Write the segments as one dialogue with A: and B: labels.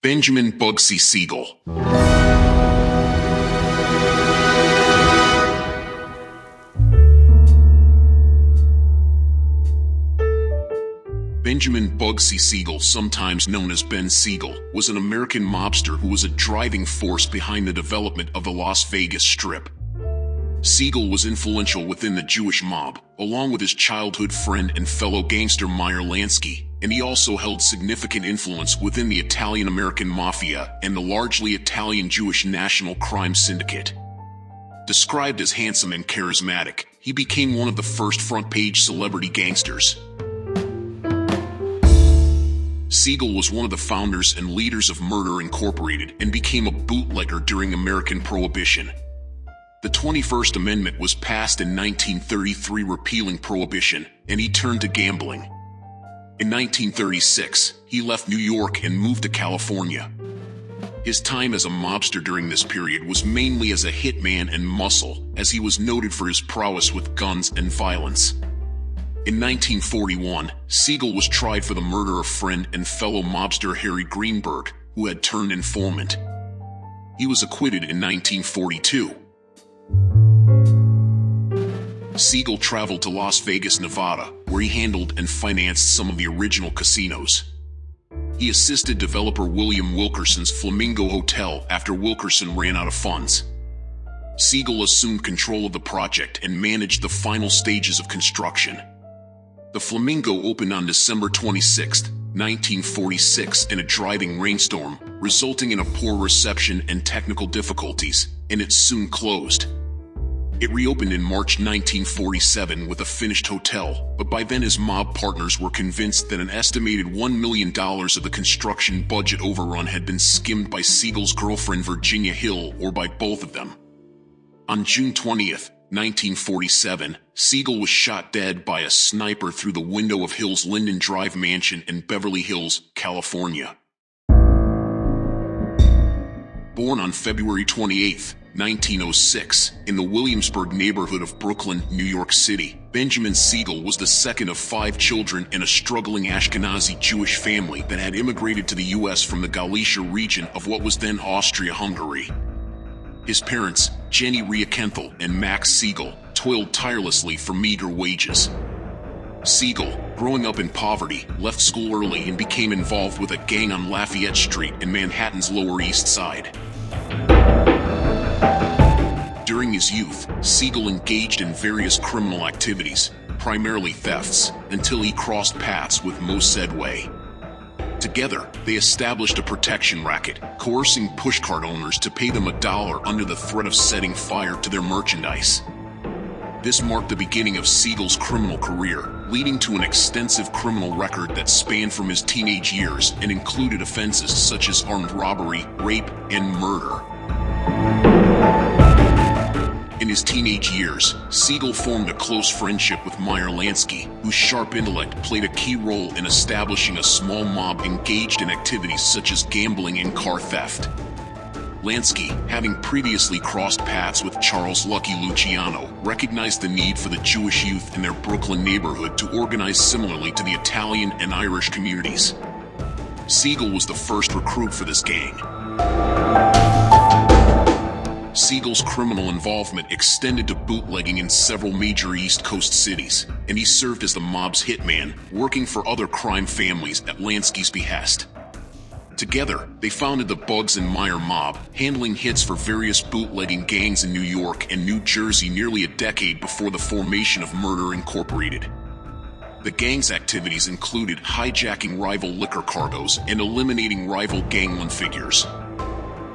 A: Benjamin Bugsy Siegel. Benjamin Bugsy Siegel, sometimes known as Ben Siegel, was an American mobster who was a driving force behind the development of the Las Vegas Strip. Siegel was influential within the Jewish mob, along with his childhood friend and fellow gangster Meyer Lansky, and he also held significant influence within the Italian-American Mafia and the largely Italian-Jewish National Crime Syndicate. Described as handsome and charismatic, he became one of the first front-page celebrity gangsters. Siegel was one of the founders and leaders of Murder Incorporated and became a bootlegger during American Prohibition. The 21st Amendment was passed in 1933 repealing Prohibition, and he turned to gambling. In 1936, he left New York and moved to California. His time as a mobster during this period was mainly as a hitman and muscle, as he was noted for his prowess with guns and violence. In 1941, Siegel was tried for the murder of friend and fellow mobster Harry Greenberg, who had turned informant. He was acquitted in 1942. Siegel traveled to Las Vegas, Nevada, where he handled and financed some of the original casinos. He assisted developer William Wilkerson's Flamingo Hotel after Wilkerson ran out of funds. Siegel assumed control of the project and managed the final stages of construction. The Flamingo opened on December 26, 1946 in a driving rainstorm, resulting in a poor reception and technical difficulties, and it soon closed. It reopened in March 1947 with a finished hotel, but by then his mob partners were convinced that an estimated $1 million of the construction budget overrun had been skimmed by Siegel's girlfriend Virginia Hill or by both of them. On June 20th, 1947, Siegel was shot dead by a sniper through the window of Hill's Linden Drive mansion in Beverly Hills, California. Born on February 28, 1906, in the Williamsburg neighborhood of Brooklyn, New York City, Benjamin Siegel was the second of 5 children in a struggling Ashkenazi Jewish family that had immigrated to the U.S. from the Galicia region of what was then Austria-Hungary. His parents, Jenny Riakenthal and Max Siegel, toiled tirelessly for meager wages. Siegel, growing up in poverty, left school early and became involved with a gang on Lafayette Street in Manhattan's Lower East Side. During his youth, Siegel engaged in various criminal activities, primarily thefts, until he crossed paths with Mo Sedway. Together, they established a protection racket, coercing pushcart owners to pay them $1 under the threat of setting fire to their merchandise. This marked the beginning of Siegel's criminal career, leading to an extensive criminal record that spanned from his teenage years and included offenses such as armed robbery, rape, and murder. In his teenage years, Siegel formed a close friendship with Meyer Lansky, whose sharp intellect played a key role in establishing a small mob engaged in activities such as gambling and car theft. Lansky, having previously crossed paths with Charles Lucky Luciano, recognized the need for the Jewish youth in their Brooklyn neighborhood to organize similarly to the Italian and Irish communities. Siegel was the first recruit for this gang. Siegel's criminal involvement extended to bootlegging in several major East Coast cities, and he served as the mob's hitman, working for other crime families at Lansky's behest. Together, they founded the Bugs and Meyer mob, handling hits for various bootlegging gangs in New York and New Jersey nearly a decade before the formation of Murder Incorporated. The gang's activities included hijacking rival liquor cargoes and eliminating rival gangland figures.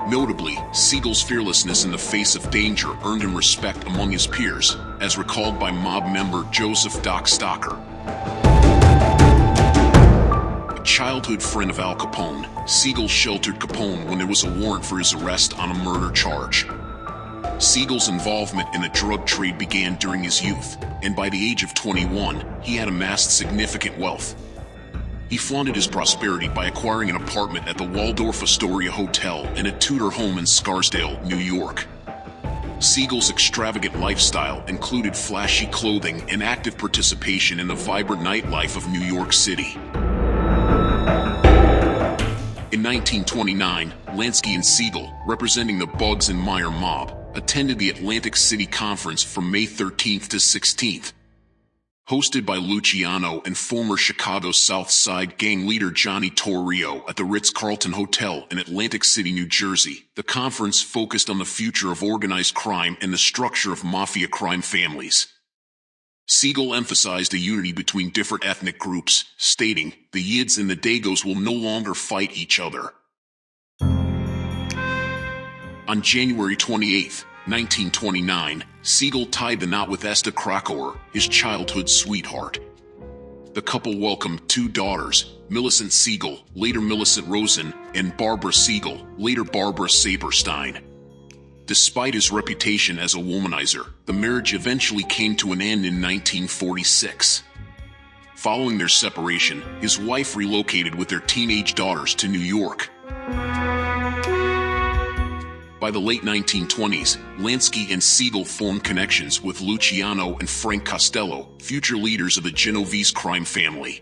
A: Notably, Siegel's fearlessness in the face of danger earned him respect among his peers, as recalled by mob member Joseph Doc Stocker. A childhood friend of Al Capone, Siegel sheltered Capone when there was a warrant for his arrest on a murder charge. Siegel's involvement in the drug trade began during his youth, and by the age of 21, he had amassed significant wealth. He flaunted his prosperity by acquiring an apartment at the Waldorf Astoria Hotel and a Tudor home in Scarsdale, New York. Siegel's extravagant lifestyle included flashy clothing and active participation in the vibrant nightlife of New York City. In 1929, Lansky and Siegel, representing the Bugs and Meyer mob, attended the Atlantic City Conference from May 13th to 16th. Hosted by Luciano and former Chicago South Side gang leader Johnny Torrio at the Ritz-Carlton Hotel in Atlantic City, New Jersey, the conference focused on the future of organized crime and the structure of mafia crime families. Siegel emphasized a unity between different ethnic groups, stating, "The Yids and the Dagos will no longer fight each other." On January 28, 1929, Siegel tied the knot with Esta Krakauer, his childhood sweetheart. The couple welcomed two daughters, Millicent Siegel, later Millicent Rosen, and Barbara Siegel, later Barbara Saberstein. Despite his reputation as a womanizer, the marriage eventually came to an end in 1946. Following their separation, his wife relocated with their teenage daughters to New York. By the late 1920s, Lansky and Siegel formed connections with Luciano and Frank Costello, future leaders of the Genovese crime family.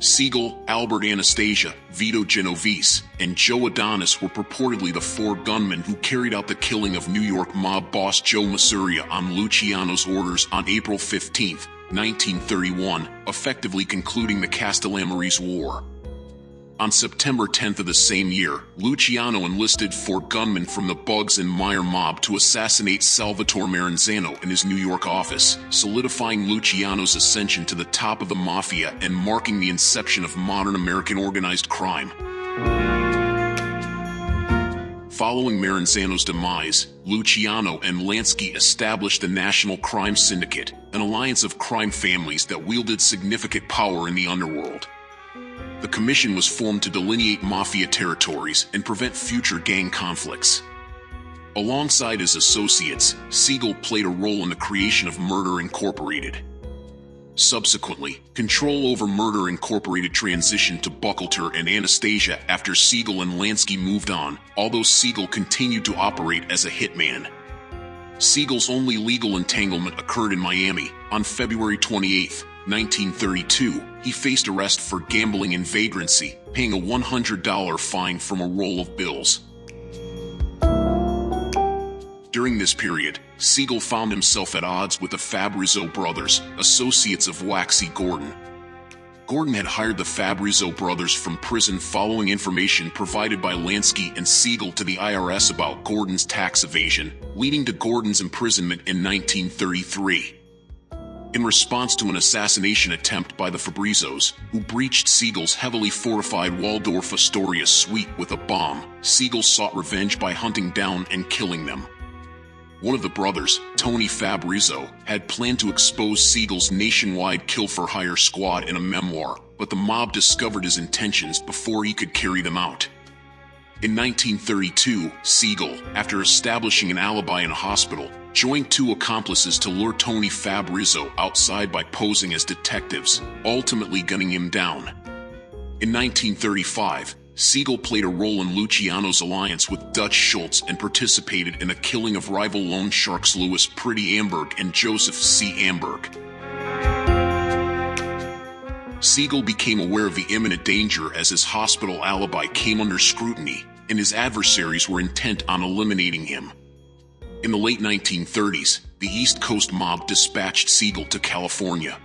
A: Siegel, Albert Anastasia, Vito Genovese, and Joe Adonis were purportedly the four gunmen who carried out the killing of New York mob boss Joe Masuria on Luciano's orders on April 15, 1931, effectively concluding the Castellamarese War. On September 10th of the same year, Luciano enlisted four gunmen from the Bugs and Meyer mob to assassinate Salvatore Maranzano in his New York office, solidifying Luciano's ascension to the top of the mafia and marking the inception of modern American organized crime. Following Maranzano's demise, Luciano and Lansky established the National Crime Syndicate, an alliance of crime families that wielded significant power in the underworld. The commission was formed to delineate mafia territories and prevent future gang conflicts. Alongside his associates, Siegel played a role in the creation of Murder Incorporated. Subsequently, control over Murder Incorporated transitioned to Buckleter and Anastasia after Siegel and Lansky moved on, although Siegel continued to operate as a hitman. Siegel's only legal entanglement occurred in Miami on February 28, 1932, he faced arrest for gambling and vagrancy, paying a $100 fine from a roll of bills. During this period, Siegel found himself at odds with the Fabrizio brothers, associates of Waxy Gordon. Gordon had hired the Fabrizio brothers from prison following information provided by Lansky and Siegel to the IRS about Gordon's tax evasion, leading to Gordon's imprisonment in 1933. In response to an assassination attempt by the Fabrizios, who breached Siegel's heavily fortified Waldorf Astoria suite with a bomb, Siegel sought revenge by hunting down and killing them. One of the brothers, Tony Fabrizio, had planned to expose Siegel's nationwide kill-for-hire squad in a memoir, but the mob discovered his intentions before he could carry them out. In 1932, Siegel, after establishing an alibi in a hospital, joined two accomplices to lure Tony Fabrizio outside by posing as detectives, ultimately gunning him down. In 1935, Siegel played a role in Luciano's alliance with Dutch Schultz and participated in the killing of rival loan sharks Louis Pretty Amberg and Joseph C. Amberg. Siegel became aware of the imminent danger as his hospital alibi came under scrutiny, and his adversaries were intent on eliminating him. In the late 1930s, the East Coast mob dispatched Siegel to California.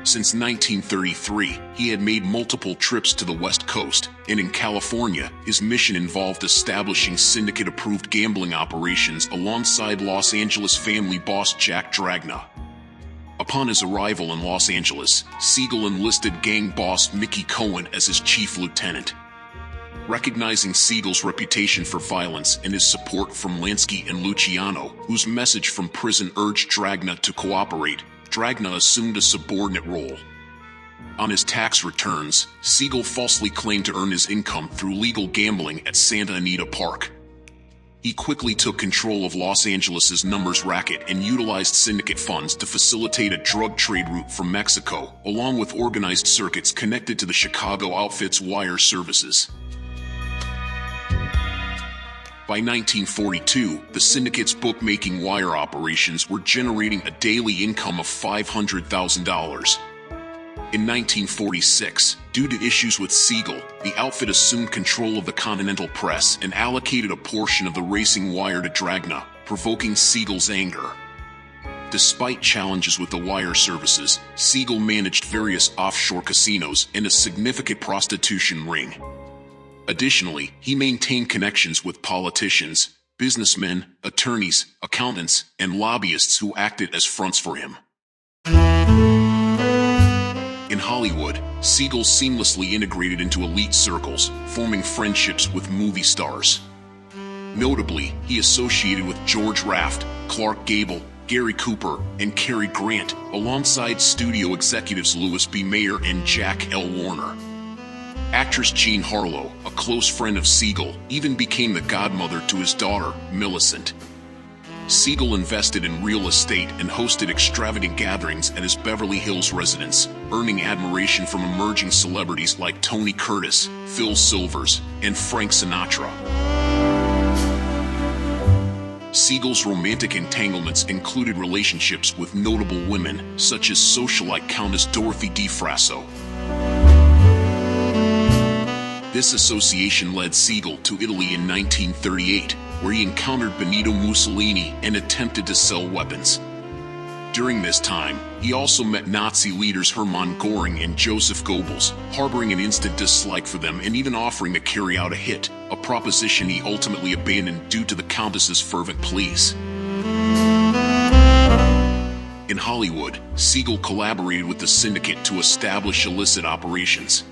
A: Since 1933, he had made multiple trips to the West Coast, and in California, his mission involved establishing syndicate-approved gambling operations alongside Los Angeles family boss Jack Dragna. Upon his arrival in Los Angeles, Siegel enlisted gang boss Mickey Cohen as his chief lieutenant. Recognizing Siegel's reputation for violence and his support from Lansky and Luciano, whose message from prison urged Dragna to cooperate, Dragna assumed a subordinate role. On his tax returns, Siegel falsely claimed to earn his income through legal gambling at Santa Anita Park. He quickly took control of Los Angeles' numbers racket and utilized syndicate funds to facilitate a drug trade route from Mexico, along with organized circuits connected to the Chicago outfit's wire services. By 1942, the syndicate's bookmaking wire operations were generating a daily income of $500,000. In 1946, due to issues with Siegel, the outfit assumed control of the Continental Press and allocated a portion of the racing wire to Dragna, provoking Siegel's anger. Despite challenges with the wire services, Siegel managed various offshore casinos and a significant prostitution ring. Additionally, he maintained connections with politicians, businessmen, attorneys, accountants, and lobbyists who acted as fronts for him. In Hollywood, Siegel seamlessly integrated into elite circles, forming friendships with movie stars. Notably, he associated with George Raft, Clark Gable, Gary Cooper, and Cary Grant, alongside studio executives Louis B. Mayer and Jack L. Warner. Actress Jean Harlow, a close friend of Siegel, even became the godmother to his daughter, Millicent. Siegel invested in real estate and hosted extravagant gatherings at his Beverly Hills residence, earning admiration from emerging celebrities like Tony Curtis, Phil Silvers, and Frank Sinatra. Siegel's romantic entanglements included relationships with notable women, such as socialite Countess Dorothy DeFrasso. This association led Siegel to Italy in 1938, where he encountered Benito Mussolini and attempted to sell weapons. During this time, he also met Nazi leaders Hermann Göring and Joseph Goebbels, harboring an instant dislike for them and even offering to carry out a hit, a proposition he ultimately abandoned due to the Countess's fervent pleas. In Hollywood, Siegel collaborated with the syndicate to establish illicit operations.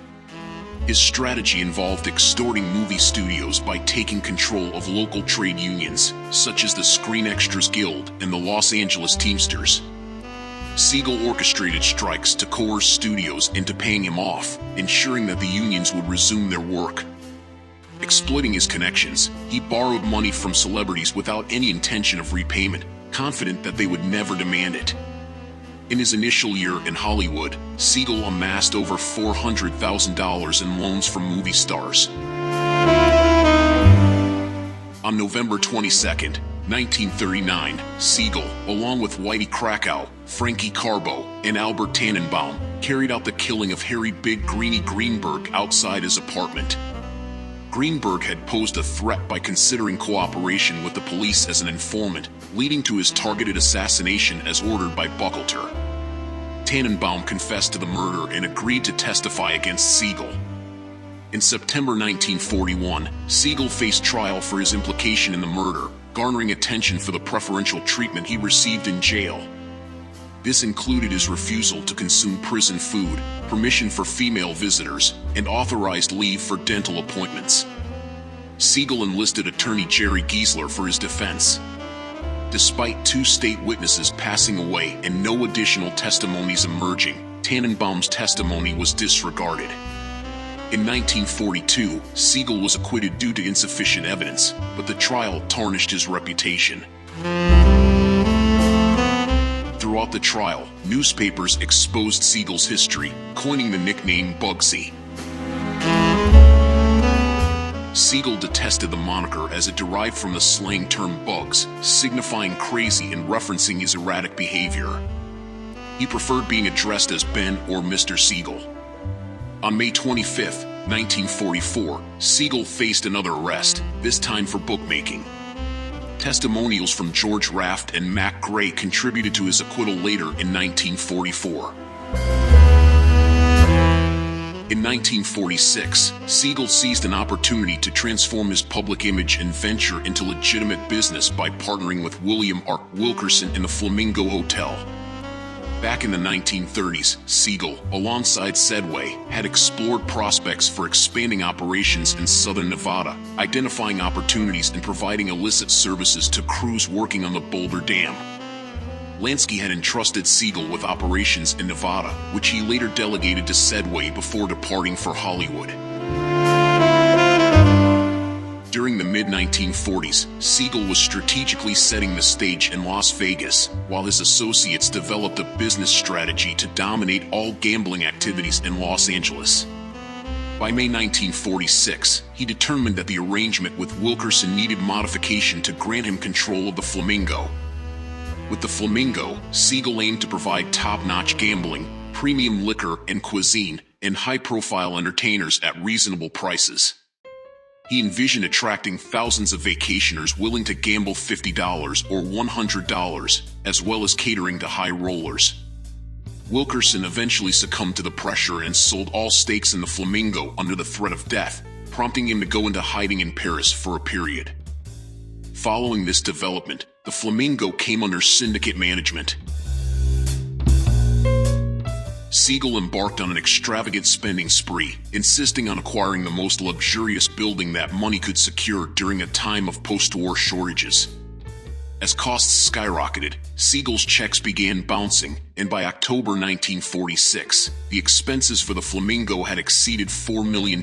A: His strategy involved extorting movie studios by taking control of local trade unions, such as the Screen Extras Guild and the Los Angeles Teamsters. Siegel orchestrated strikes to coerce studios into paying him off, ensuring that the unions would resume their work. Exploiting his connections, he borrowed money from celebrities without any intention of repayment, confident that they would never demand it. In his initial year in Hollywood, Siegel amassed over $400,000 in loans from movie stars. On November 22, 1939, Siegel, along with Whitey Krakow, Frankie Carbo, and Albert Tannenbaum, carried out the killing of Harry Big Greenie Greenberg outside his apartment. Greenberg had posed a threat by considering cooperation with the police as an informant, leading to his targeted assassination as ordered by Buckleter. Tannenbaum confessed to the murder and agreed to testify against Siegel. In September 1941, Siegel faced trial for his implication in the murder, garnering attention for the preferential treatment he received in jail. This included his refusal to consume prison food, permission for female visitors, and authorized leave for dental appointments. Siegel enlisted attorney Jerry Giesler for his defense. Despite 2 state witnesses passing away and no additional testimonies emerging, Tannenbaum's testimony was disregarded. In 1942, Siegel was acquitted due to insufficient evidence, but the trial tarnished his reputation. Throughout the trial, newspapers exposed Siegel's history, coining the nickname Bugsy. Siegel detested the moniker as it derived from the slang term bugs, signifying crazy and referencing his erratic behavior. He preferred being addressed as Ben or Mr. Siegel. On May 25, 1944, Siegel faced another arrest, this time for bookmaking. Testimonials from George Raft and Mac Gray contributed to his acquittal later in 1944. In 1946, Siegel seized an opportunity to transform his public image and venture into legitimate business by partnering with William R. Wilkerson in the Flamingo Hotel. Back in the 1930s, Siegel, alongside Sedway, had explored prospects for expanding operations in southern Nevada, identifying opportunities and providing illicit services to crews working on the Boulder Dam. Lansky had entrusted Siegel with operations in Nevada, which he later delegated to Sedway before departing for Hollywood. During the mid-1940s, Siegel was strategically setting the stage in Las Vegas, while his associates developed a business strategy to dominate all gambling activities in Los Angeles. By May 1946, he determined that the arrangement with Wilkerson needed modification to grant him control of the Flamingo. With the Flamingo, Siegel aimed to provide top-notch gambling, premium liquor and cuisine, and high-profile entertainers at reasonable prices. He envisioned attracting thousands of vacationers willing to gamble $50 or $100, as well as catering to high rollers. Wilkerson eventually succumbed to the pressure and sold all stakes in the Flamingo under the threat of death, prompting him to go into hiding in Paris for a period. Following this development, the Flamingo came under syndicate management. Siegel embarked on an extravagant spending spree, insisting on acquiring the most luxurious building that money could secure during a time of post-war shortages. As costs skyrocketed, Siegel's checks began bouncing, and by October 1946, the expenses for the Flamingo had exceeded $4 million.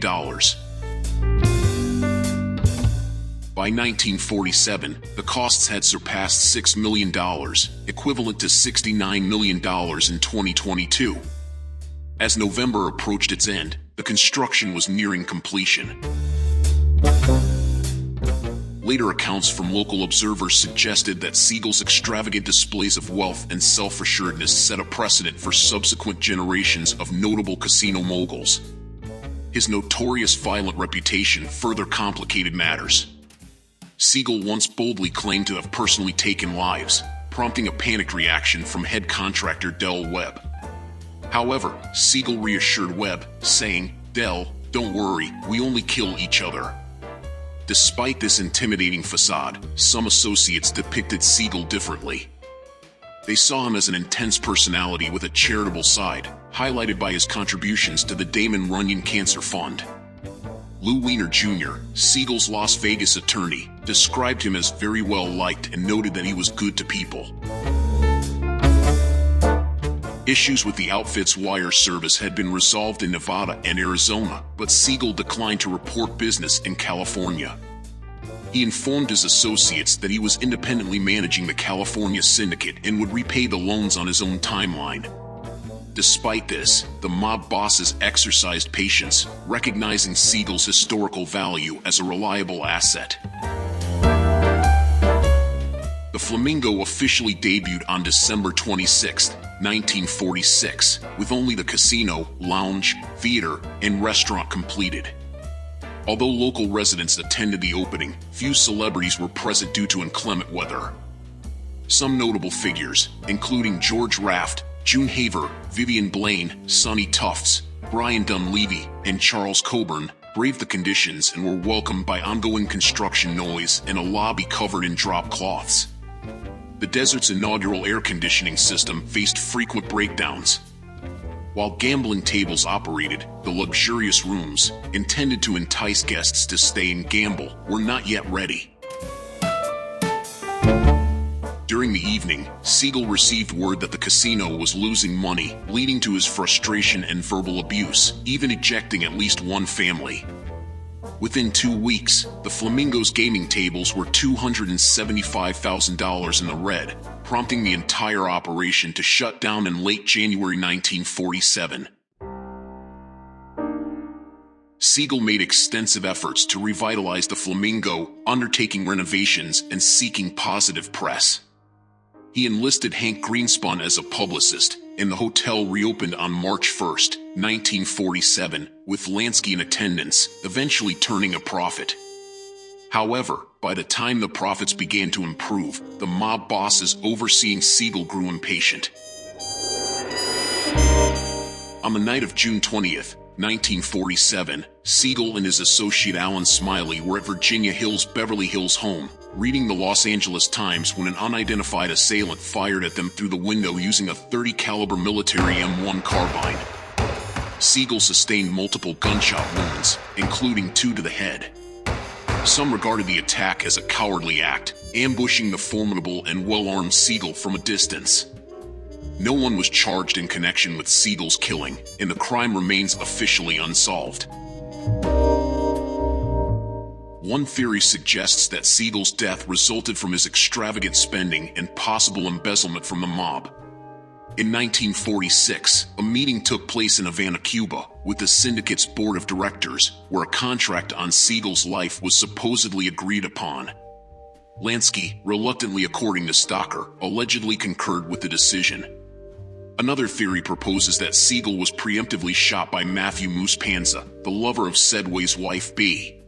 A: By 1947, the costs had surpassed $6 million, equivalent to $69 million in 2022. As November approached its end, the construction was nearing completion. Later accounts from local observers suggested that Siegel's extravagant displays of wealth and self-assuredness set a precedent for subsequent generations of notable casino moguls. His notorious violent reputation further complicated matters. Siegel once boldly claimed to have personally taken lives, prompting a panicked reaction from head contractor Del Webb. However, Siegel reassured Webb, saying, "Del, don't worry, we only kill each other." Despite this intimidating facade, some associates depicted Siegel differently. They saw him as an intense personality with a charitable side, highlighted by his contributions to the Damon Runyon Cancer Fund. Lou Weiner Jr., Siegel's Las Vegas attorney, described him as very well liked and noted that he was good to people. Issues with the outfit's wire service had been resolved in Nevada and Arizona, but Siegel declined to report business in California. He informed his associates that he was independently managing the California syndicate and would repay the loans on his own timeline. Despite this, the mob bosses exercised patience, recognizing Siegel's historical value as a reliable asset. The Flamingo officially debuted on December 26, 1946, with only the casino, lounge, theater, and restaurant completed. Although local residents attended the opening, few celebrities were present due to inclement weather. Some notable figures, including George Raft, June Haver, Vivian Blaine, Sonny Tufts, Brian Dunleavy, and Charles Coburn, braved the conditions and were welcomed by ongoing construction noise and a lobby covered in drop cloths. The desert's inaugural air conditioning system faced frequent breakdowns. While gambling tables operated, the luxurious rooms, intended to entice guests to stay and gamble, were not yet ready. During the evening, Siegel received word that the casino was losing money, leading to his frustration and verbal abuse, even ejecting at least one family. Within 2 weeks, the Flamingo's gaming tables were $275,000 in the red, prompting the entire operation to shut down in late January 1947. Siegel made extensive efforts to revitalize the Flamingo, undertaking renovations and seeking positive press. He enlisted Hank Greenspun as a publicist, and the hotel reopened on March 1, 1947, with Lansky in attendance, eventually turning a profit. However, by the time the profits began to improve, the mob bosses overseeing Siegel grew impatient. On the night of June 20th, 1947, Siegel and his associate Alan Smiley were at Virginia Hill's Beverly Hills home, reading the Los Angeles Times when an unidentified assailant fired at them through the window using a .30 caliber military M1 carbine. Siegel sustained multiple gunshot wounds, including 2 to the head. Some regarded the attack as a cowardly act, ambushing the formidable and well-armed Siegel from a distance. No one was charged in connection with Siegel's killing, and the crime remains officially unsolved. One theory suggests that Siegel's death resulted from his extravagant spending and possible embezzlement from the mob. In 1946, a meeting took place in Havana, Cuba, with the syndicate's board of directors, where a contract on Siegel's life was supposedly agreed upon. Lansky, reluctantly according to Stocker, allegedly concurred with the decision. Another theory proposes that Siegel was preemptively shot by Matthew Moose Panza, the lover of Sedway's wife B.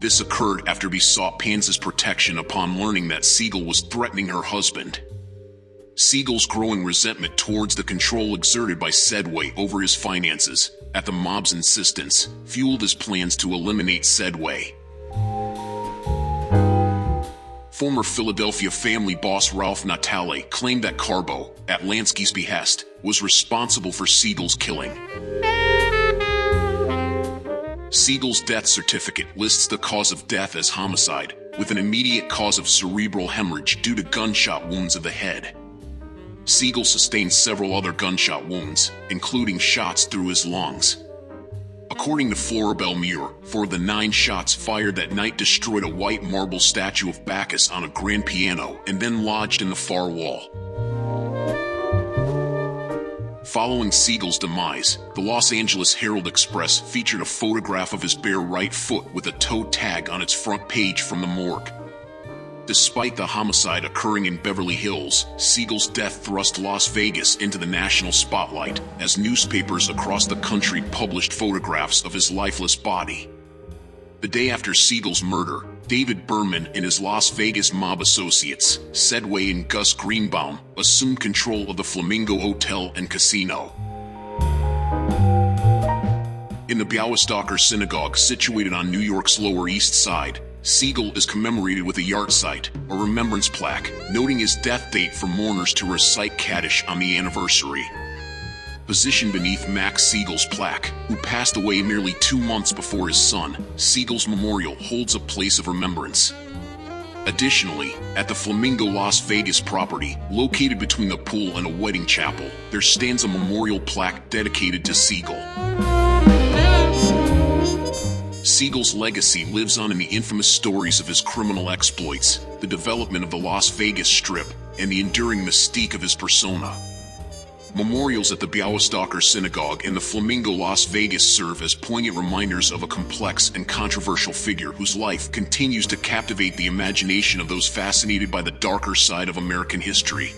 A: This occurred after he sought Panza's protection upon learning that Siegel was threatening her husband. Siegel's growing resentment towards the control exerted by Sedway over his finances, at the mob's insistence, fueled his plans to eliminate Sedway. Former Philadelphia family boss Ralph Natale claimed that Carbo, at Lansky's behest, was responsible for Siegel's killing. Siegel's death certificate lists the cause of death as homicide, with an immediate cause of cerebral hemorrhage due to gunshot wounds of the head. Siegel sustained several other gunshot wounds, including shots through his lungs. According to Floribel Muir, 4 of the 9 shots fired that night destroyed a white marble statue of Bacchus on a grand piano and then lodged in the far wall. Following Siegel's demise, the Los Angeles Herald-Express featured a photograph of his bare right foot with a toe tag on its front page from the morgue. Despite the homicide occurring in Beverly Hills, Siegel's death thrust Las Vegas into the national spotlight as newspapers across the country published photographs of his lifeless body. The day after Siegel's murder, David Berman and his Las Vegas mob associates, Sedway and Gus Greenbaum, assumed control of the Flamingo Hotel and Casino. In the Białystok Synagogue situated on New York's Lower East Side, Siegel is commemorated with a yahrzeit, a remembrance plaque, noting his death date for mourners to recite Kaddish on the anniversary. Positioned beneath Max Siegel's plaque, who passed away merely 2 months before his son, Siegel's memorial holds a place of remembrance. Additionally, at the Flamingo Las Vegas property, located between the pool and a wedding chapel, there stands a memorial plaque dedicated to Siegel. Siegel's legacy lives on in the infamous stories of his criminal exploits, the development of the Las Vegas Strip, and the enduring mystique of his persona. Memorials at the Białystok Synagogue and the Flamingo Las Vegas serve as poignant reminders of a complex and controversial figure whose life continues to captivate the imagination of those fascinated by the darker side of American history.